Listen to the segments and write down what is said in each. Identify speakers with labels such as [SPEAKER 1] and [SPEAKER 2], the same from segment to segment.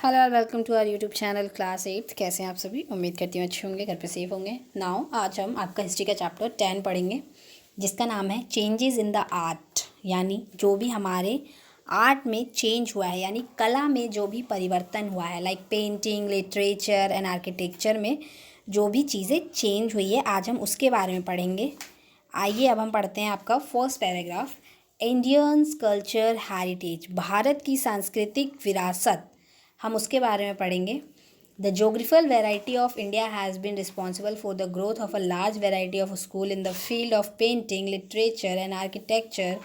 [SPEAKER 1] Hello और welcome to our YouTube channel class 8। कैसे हैं आप सभी? उम्मीद करती हूँ अच्छे होंगे, घर पे सेफ होंगे। नाउ आज हम आपका हिस्ट्री का चैप्टर 10 पढ़ेंगे, जिसका नाम है चेंजेस इन द आर्ट। यानी जो भी हमारे आर्ट में चेंज हुआ है, यानी कला में जो भी परिवर्तन हुआ है, like painting, literature and architecture में जो भी चीज़ें चेंज हुई है, आज हम उसके बारे में पढ़ेंगे। आइए अब हम पढ़ते हैं आपका first paragraph. Indians culture heritage, Bharat की सांस्कृतिक विरासत, हम उसके बारे में पढ़ेंगे। The geographical variety of India has been responsible for the growth of a large variety of school in the field of painting, literature and architecture.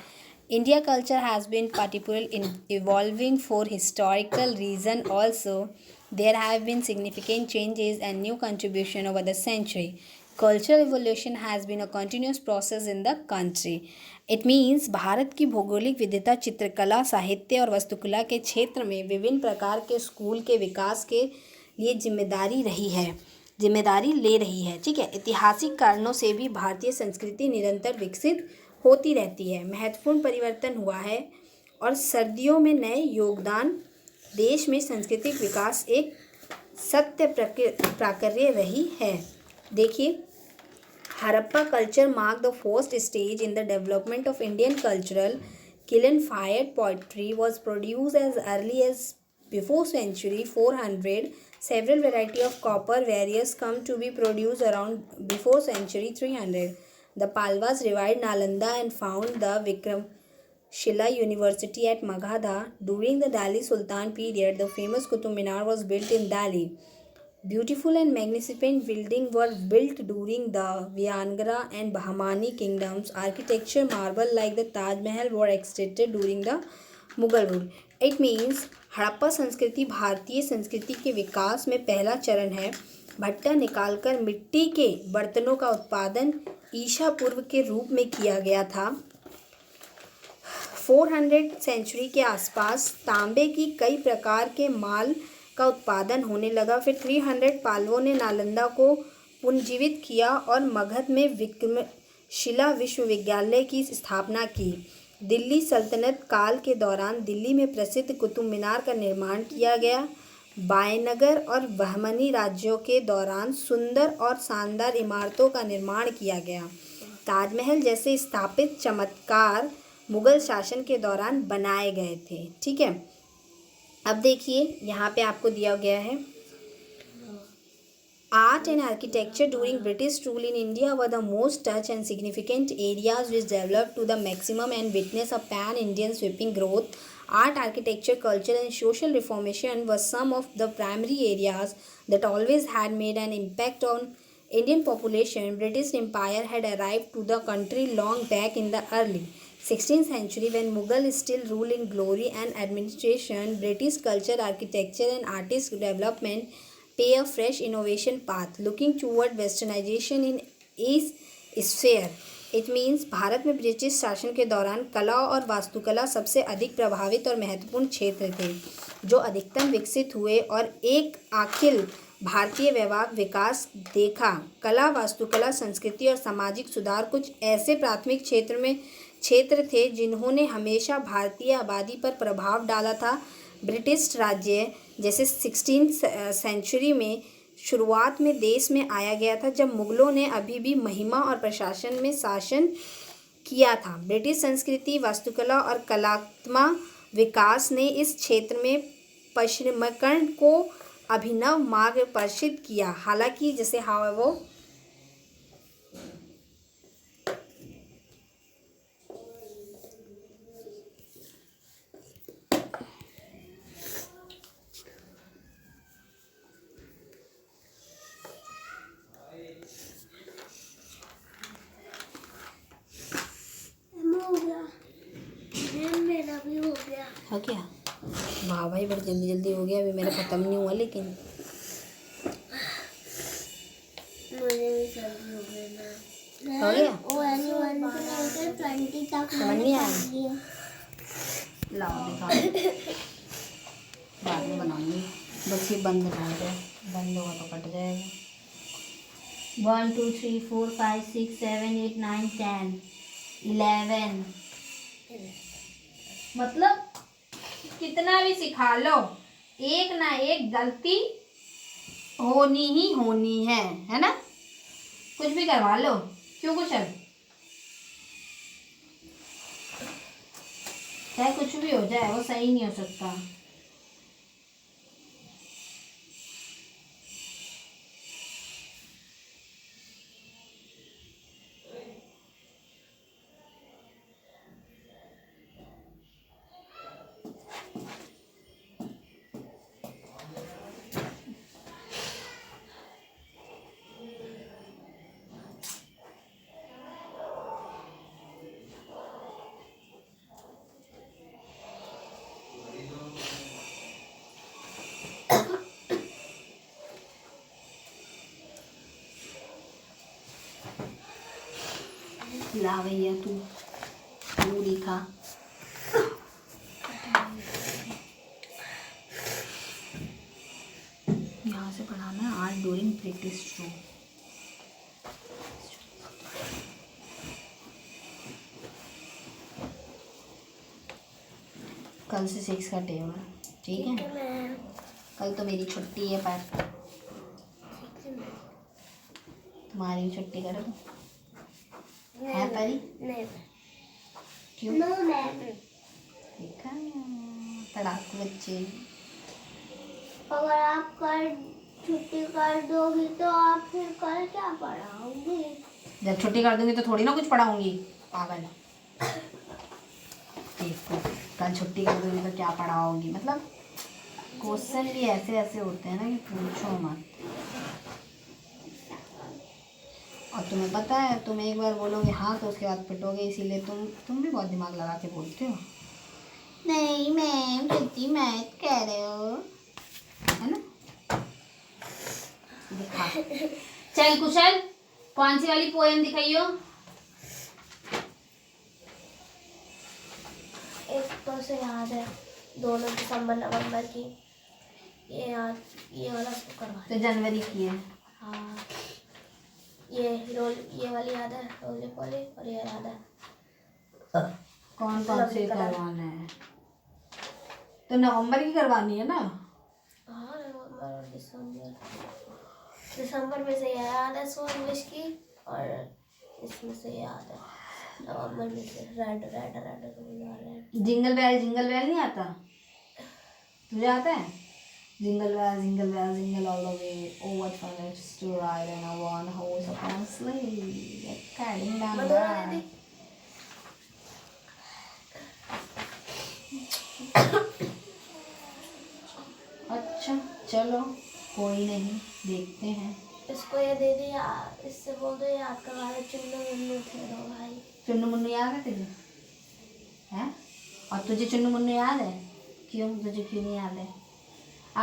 [SPEAKER 1] India culture has been particularly evolving for historical reason also. There have been significant changes and new contribution over the century. Cultural evolution has been a continuous process in the country. It means Bharat की भौगोलिक विविधता चित्रकला, साहित्य और वास्तुकला के क्षेत्र में विभिन्न प्रकार के स्कूल के विकास के लिए जिम्मेदारी ले रही है। ठीक है, ऐतिहासिक कारणों से भी भारतीय संस्कृति निरंतर विकसित होती रहती है। महत्वपूर्ण परिवर्तन हुआ है और सर्दियों में नए योगदान देश में सांस्कृतिक विकास एक सत्य प्राक्र्य रही है। देखिए, Harappa culture mark the first stage in the development of Indian cultural. Kiln fired pottery was produced as early as before century 400. Several variety of copper various come to be produced around before century 300. The Palwas revived Nalanda and found the Vikramshila University at Magadha. During the Delhi Sultan period, the famous Qutub Minar was built in Delhi. Beautiful and magnificent buildings were built during the Vijayanagara and Bahmani kingdoms. Architecture marvel like the Taj Mahal were extracted during the Mughal rule. It means Harappa संस्कृति भारतीय संस्कृति के विकास में पहला चरण है। भट्टा निकालकर मिट्टी के बर्तनों का उत्पादन ईसा पूर्व के रूप में किया गया था। 400 सेंचुरी के आसपास तांबे की कई प्रकार के माल का उत्पादन होने लगा। फिर 300 पालवों ने नालंदा को पुनर्जीवित किया और मगध में विक्रमशिला विश्वविद्यालय की स्थापना की। दिल्ली सल्तनत काल के दौरान दिल्ली में प्रसिद्ध कुतुब मीनार का निर्माण किया गया। वायनगर और बहमनी राज्यों के दौरान सुंदर और शानदार इमारतों का निर्माण किया गया। ताजमहल जैसे स्थापित चमत्कार मुगल शासन के दौरान बनाए गए थे। ठीक है, अब देखिए यहाँ पे आपको दिया गया है, Art and architecture during British rule in India were the most touch and significant areas which developed to the maximum and witnessed a pan-Indian sweeping growth. Art, architecture, culture and social reformation were some of the primary areas that always had made an impact on Indian population. British Empire had arrived to the country long back in the early 16th century when Mughal still ruled in glory and administration. British culture, architecture and artist development pay a fresh innovation path looking toward westernization in each sphere. It means Bharat में British शासन के दौरान कला और वास्तुकला सबसे अधिक प्रभावित और महत्वपूर्ण क्षेत्र थे, जो अधिकतम विकसित हुए और एक अखिल भारतीय वैश्विक विकास देखा। कला, वास्तुकला, संस्कृति और सामाजिक सुधार कुछ ऐसे प्राथमिक क्षेत्र थे जिन्होंने हमेशा भारतीय आबादी पर प्रभाव डाला था। ब्रिटिश राज्य जैसे 16th सेंचुरी में शुरुआत में देश में आया गया था, जब मुगलों ने अभी भी महिमा और प्रशासन में शासन किया था। ब्रिटिश संस्कृति, वास्तुकला और कलात्मक विकास ने इस क्षेत्र में पश्चिमीकरण को अभिनव मार्ग प्रशस्त किया। हालांकि जैसे वो
[SPEAKER 2] मेरा भी हो गया।
[SPEAKER 1] हो गया? वाह भाई, बड़ी जल्दी जल्दी हो गया। अभी मेरा ख़त्म नहीं हुआ, लेकिन
[SPEAKER 2] मुझे भी जल्दी हो गया।
[SPEAKER 1] हो गया?
[SPEAKER 2] वो एनिमल 20 तक
[SPEAKER 1] समझ नहीं आया? लाओ दिखा, बाद में बनाऊंगी। बस ये बंद हो जाए, बंद होगा तो कट जाएगा। 1 2 3 4 5 6 7 8 9 10 11 मतलब कितना भी सिखा लो, एक ना एक गलती होनी ही होनी है ना? कुछ भी करवा लो, क्यों कुशल? चाहे कुछ भी हो जाए, वो सही नहीं हो सकता। ला भैया तू पूरी खा। यहाँ से पढ़ाना है आर्ट ड्यूरिंग प्रैक्टिस रूम। कल से 6 का टेबल, ठीक है?
[SPEAKER 2] मैम।
[SPEAKER 1] कल तो मेरी छुट्टी है, पर तुम्हारी भी छुट्टी करो है परी?
[SPEAKER 2] नहीं
[SPEAKER 1] क्यों?
[SPEAKER 2] No ma'am.
[SPEAKER 1] देखा, तड़ाकू बच्चे।
[SPEAKER 2] अगर आप कल छुट्टी कर दोगी तो आप फिर कल क्या पढ़ाओगी?
[SPEAKER 1] जब छुट्टी कर दूंगी तो थोड़ी ना कुछ पढ़ाऊंगी, पागल। देखो, कल छुट्टी कर दूंगी तो क्या पढ़ाओगी? मतलब क्वेश्चन भी ऐसे ऐसे होते हैं ना कि पूछो मत। और तुम्हें पता है, तुम एक बार बोलोगे हाँ तो उसके बाद पिटोगे, इसीलिए तुम भी बहुत दिमाग लगा के बोलते हो। नहीं मैम, छुट्टी मत करो, है ना? दिखा। चल कुशल, कौन सी वाली पोएम दिखाइयो?
[SPEAKER 2] एक तो से याद है, 2 दिसंबर नवंबर की, ये वाला तो करवा।
[SPEAKER 1] तो जनवरी की है।
[SPEAKER 2] हाँ, ये वाली याद है, रोले पोले, और ये याद है।
[SPEAKER 1] कौन कौन से करवाना है? तो नवंबर की करवानी है ना?
[SPEAKER 2] हाँ, नवंबर और दिसंबर। दिसंबर में से याद है सो इंग्लिश की, और इसमें से याद है नवंबर में से red red red.
[SPEAKER 1] Jingle bell नहीं आता? तुझे आता है? Jingle bell jingle all the way, oh what fun it is to ride in a one horse open sleigh, carrying down the road. अच्छा चलो, कोई नहीं, देखते हैं।
[SPEAKER 2] इसको ये दे दिया, इससे बोल दो याद करवा दे, चुन्नू मुन्नू थे 2 भाई।
[SPEAKER 1] चुन्नू मुन्नू याद है तुझे? हैं? और तुझे चुन्नू मुन्नू याद है? क्यों, तुझे क्यों नहीं याद है?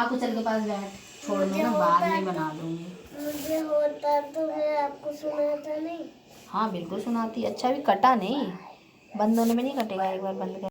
[SPEAKER 1] कुचल के पास बैठ, छोड़, मैं ना बाद में बना दूंगी।
[SPEAKER 2] मुझे होता तो मैं आपको सुनाता नहीं।
[SPEAKER 1] हाँ बिल्कुल सुनाती। अच्छा, भी कटा नहीं, बंद होने में नहीं कटेगा, एक बार बंद कर।